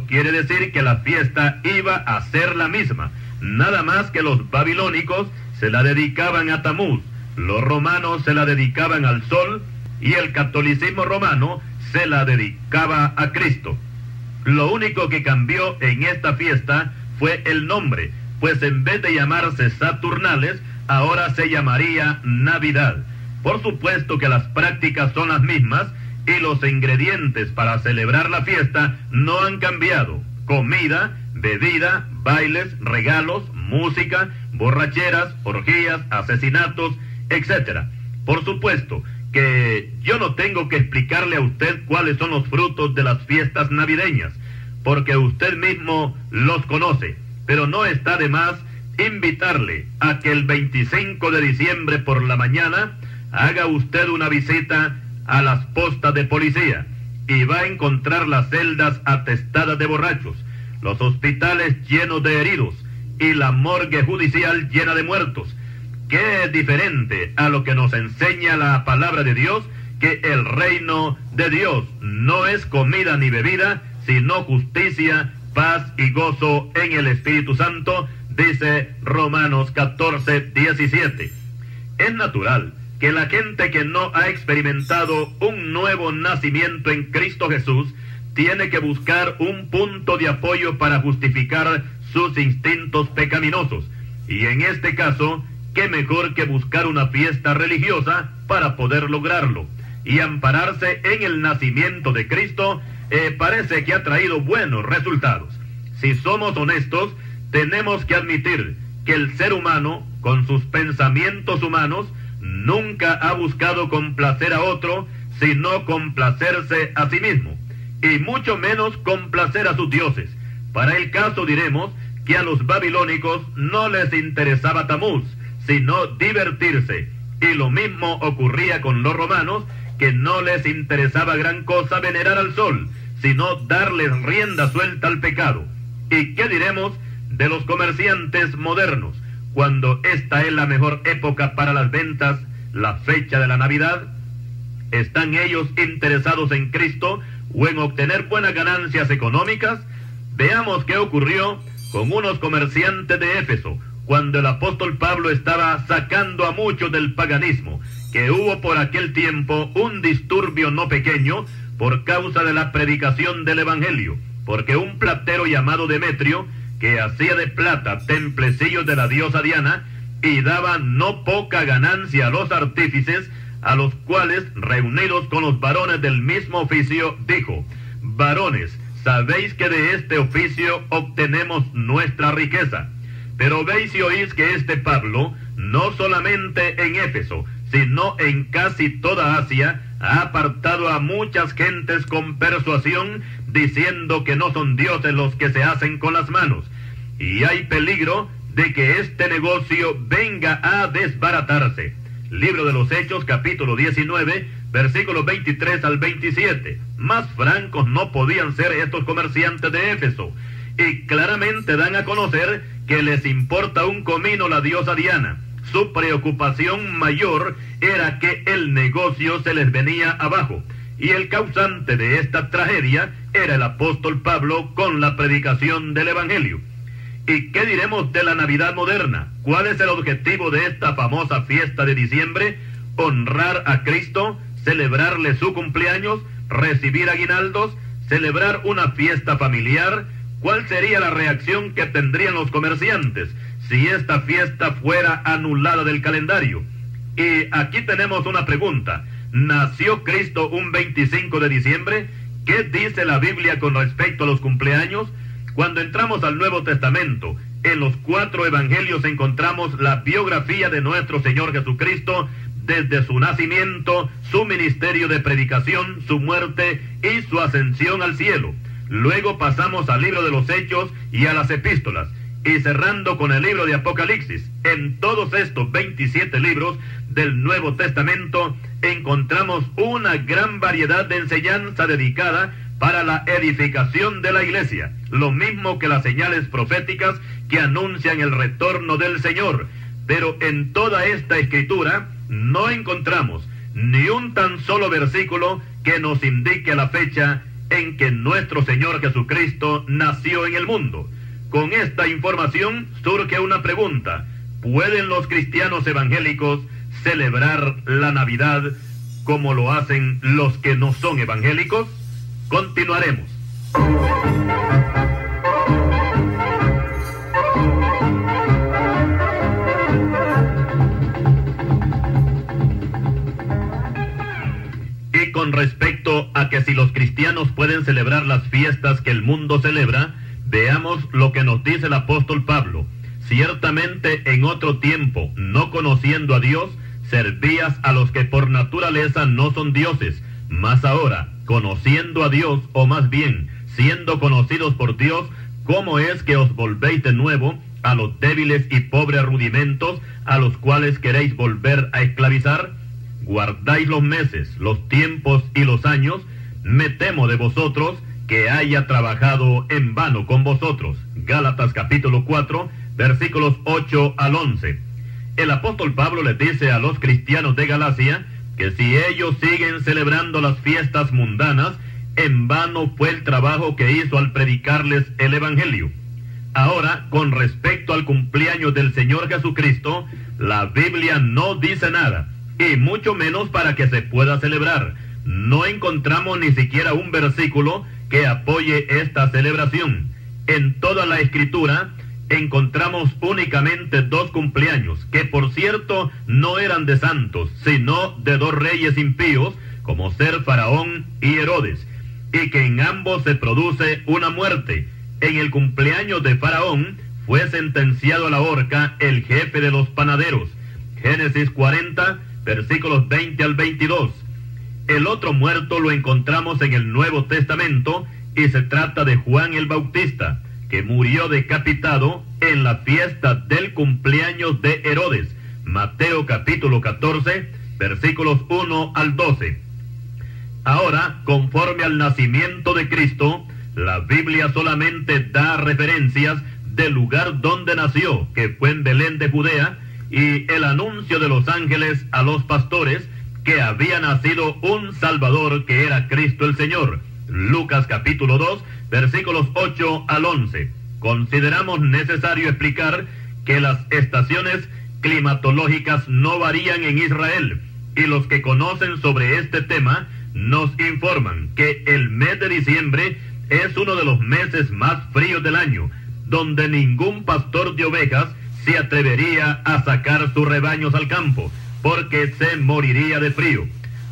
Esto quiere decir que la fiesta iba a ser la misma, nada más que los babilónicos se la dedicaban a Tamuz, los romanos se la dedicaban al sol y el catolicismo romano se la dedicaba a Cristo. Lo único que cambió en esta fiesta fue el nombre, pues en vez de llamarse Saturnales, ahora se llamaría Navidad. Por supuesto que las prácticas son las mismas y los ingredientes para celebrar la fiesta no han cambiado: comida, bebida, bailes, regalos, música, borracheras, orgías, asesinatos, etc. Por supuesto que yo no tengo que explicarle a usted cuáles son los frutos de las fiestas navideñas, porque usted mismo los conoce, pero no está de más invitarle a que el 25 de diciembre por la mañana haga usted una visita a las postas de policía y va a encontrar las celdas atestadas de borrachos, los hospitales llenos de heridos y la morgue judicial llena de muertos. ¿Qué es diferente a lo que nos enseña la palabra de Dios? Que el reino de Dios no es comida ni bebida, sino justicia, paz y gozo en el Espíritu Santo, dice Romanos 14:17. Es natural que la gente que no ha experimentado un nuevo nacimiento en Cristo Jesús tiene que buscar un punto de apoyo para justificar sus instintos pecaminosos. Y en este caso, qué mejor que buscar una fiesta religiosa para poder lograrlo. Y ampararse en el nacimiento de Cristo parece que ha traído buenos resultados. Si somos honestos, tenemos que admitir que el ser humano, con sus pensamientos humanos, nunca ha buscado complacer a otro, sino complacerse a sí mismo, y mucho menos complacer a sus dioses. Para el caso diremos que a los babilónicos no les interesaba Tamuz, sino divertirse, y lo mismo ocurría con los romanos, que no les interesaba gran cosa venerar al sol, sino darles rienda suelta al pecado. ¿Y qué diremos de los comerciantes modernos, cuando esta es la mejor época para las ventas, la fecha de la Navidad? ¿Están ellos interesados en Cristo o en obtener buenas ganancias económicas? Veamos qué ocurrió con unos comerciantes de Éfeso, cuando el apóstol Pablo estaba sacando a muchos del paganismo, que hubo por aquel tiempo un disturbio no pequeño por causa de la predicación del Evangelio, porque un platero llamado Demetrio, que hacía de plata templecillos de la diosa Diana, y daba no poca ganancia a los artífices, a los cuales, reunidos con los varones del mismo oficio, dijo: varones, sabéis que de este oficio obtenemos nuestra riqueza. Pero veis y oís que este Pablo, no solamente en Éfeso, sino en casi toda Asia, ha apartado a muchas gentes con persuasión, diciendo que no son dioses los que se hacen con las manos. Y hay peligro de que este negocio venga a desbaratarse. Libro de los Hechos, capítulo 19, versículos 23 al 27. Más francos no podían ser estos comerciantes de Éfeso, y claramente dan a conocer que les importa un comino la diosa Diana. Su preocupación mayor era que el negocio se les venía abajo, y el causante de esta tragedia era el apóstol Pablo con la predicación del Evangelio. ¿Y qué diremos de la Navidad moderna? ¿Cuál es el objetivo de esta famosa fiesta de diciembre? Honrar a Cristo, celebrarle su cumpleaños, recibir aguinaldos, celebrar una fiesta familiar. ¿Cuál sería la reacción que tendrían los comerciantes si esta fiesta fuera anulada del calendario? Y aquí tenemos una pregunta: ¿nació Cristo un 25 de diciembre? ¿Qué dice la Biblia con respecto a los cumpleaños? Cuando entramos al Nuevo Testamento, en los 4 evangelios encontramos la biografía de nuestro Señor Jesucristo, desde su nacimiento, su ministerio de predicación, su muerte y su ascensión al cielo. Luego pasamos al libro de los Hechos y a las epístolas, y cerrando con el libro de Apocalipsis. En todos estos 27 libros del Nuevo Testamento encontramos una gran variedad de enseñanza dedicada para la edificación de la iglesia, lo mismo que las señales proféticas que anuncian el retorno del Señor. Pero en toda esta escritura no encontramos ni un tan solo versículo que nos indique la fecha en que nuestro Señor Jesucristo nació en el mundo. Con esta información surge una pregunta: ¿pueden los cristianos evangélicos celebrar la Navidad como lo hacen los que no son evangélicos? Continuaremos. Y con respecto a que si los cristianos pueden celebrar las fiestas que el mundo celebra, veamos lo que nos dice el apóstol Pablo. Ciertamente en otro tiempo, no conociendo a Dios, servías a los que por naturaleza no son dioses, mas ahora, conociendo a Dios, o más bien, siendo conocidos por Dios, ¿cómo es que os volvéis de nuevo a los débiles y pobres rudimentos a los cuales queréis volver a esclavizar? Guardáis los meses, los tiempos y los años. Me temo de vosotros que haya trabajado en vano con vosotros. Gálatas capítulo 4, versículos 8 al 11. El apóstol Pablo les dice a los cristianos de Galacia que si ellos siguen celebrando las fiestas mundanas, en vano fue el trabajo que hizo al predicarles el Evangelio. Ahora, con respecto al cumpleaños del Señor Jesucristo, la Biblia no dice nada, y mucho menos para que se pueda celebrar. No encontramos ni siquiera un versículo que apoye esta celebración. En toda la Escritura encontramos únicamente 2 cumpleaños, que por cierto no eran de santos, sino de 2 reyes impíos, como ser Faraón y Herodes, y que en ambos se produce una muerte. En el cumpleaños de Faraón fue sentenciado a la horca el jefe de los panaderos. Génesis 40, versículos 20 al 22. El otro muerto lo encontramos en el Nuevo Testamento, y se trata de Juan el Bautista, que murió decapitado en la fiesta del cumpleaños de Herodes. Mateo capítulo 14, versículos 1 al 12. Ahora, conforme al nacimiento de Cristo, la Biblia solamente da referencias del lugar donde nació, que fue en Belén de Judea, y el anuncio de los ángeles a los pastores que había nacido un Salvador, que era Cristo el Señor. Lucas capítulo 2, versículos 8 al 11. Consideramos necesario explicar que las estaciones climatológicas no varían en Israel, y los que conocen sobre este tema nos informan que el mes de diciembre es uno de los meses más fríos del año, donde ningún pastor de ovejas se atrevería a sacar sus rebaños al campo, porque se moriría de frío.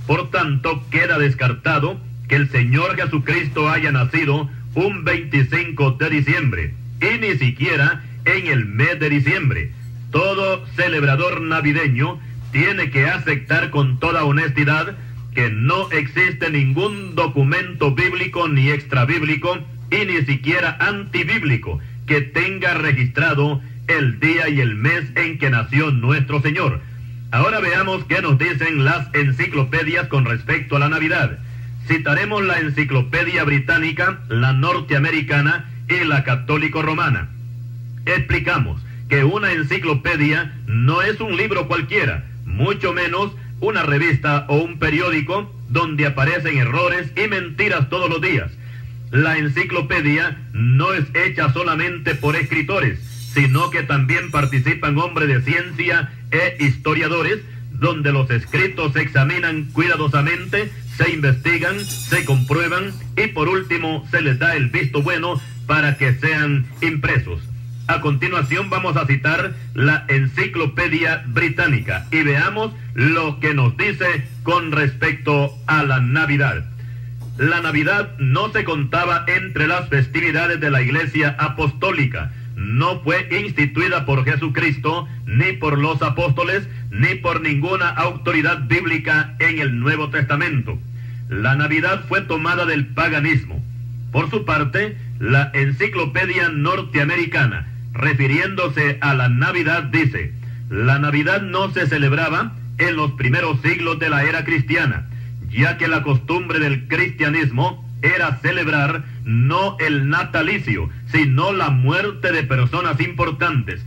Por tanto, queda descartado que el Señor Jesucristo haya nacido un 25 de diciembre, y ni siquiera en el mes de diciembre. Todo celebrador navideño tiene que aceptar con toda honestidad que no existe ningún documento bíblico ni extrabíblico, y ni siquiera antibíblico, que tenga registrado el día y el mes en que nació nuestro Señor. Ahora veamos qué nos dicen las enciclopedias con respecto a la Navidad. Citaremos la Enciclopedia Británica, la Norteamericana y la Católico Romana. Explicamos que una enciclopedia no es un libro cualquiera, mucho menos una revista o un periódico donde aparecen errores y mentiras todos los días. La enciclopedia no es hecha solamente por escritores, sino que también participan hombres de ciencia e historiadores, donde los escritos se examinan cuidadosamente, se investigan, se comprueban y por último se les da el visto bueno para que sean impresos. A continuación vamos a citar la Enciclopedia Británica y veamos lo que nos dice con respecto a la Navidad. La Navidad no se contaba entre las festividades de la Iglesia Apostólica. No fue instituida por Jesucristo, ni por los apóstoles, ni por ninguna autoridad bíblica en el Nuevo Testamento. La Navidad fue tomada del paganismo. Por su parte, la Enciclopedia Norteamericana, refiriéndose a la Navidad, dice: la Navidad no se celebraba en los primeros siglos de la era cristiana, ya que la costumbre del cristianismo era celebrar no el natalicio, sino la muerte de personas importantes.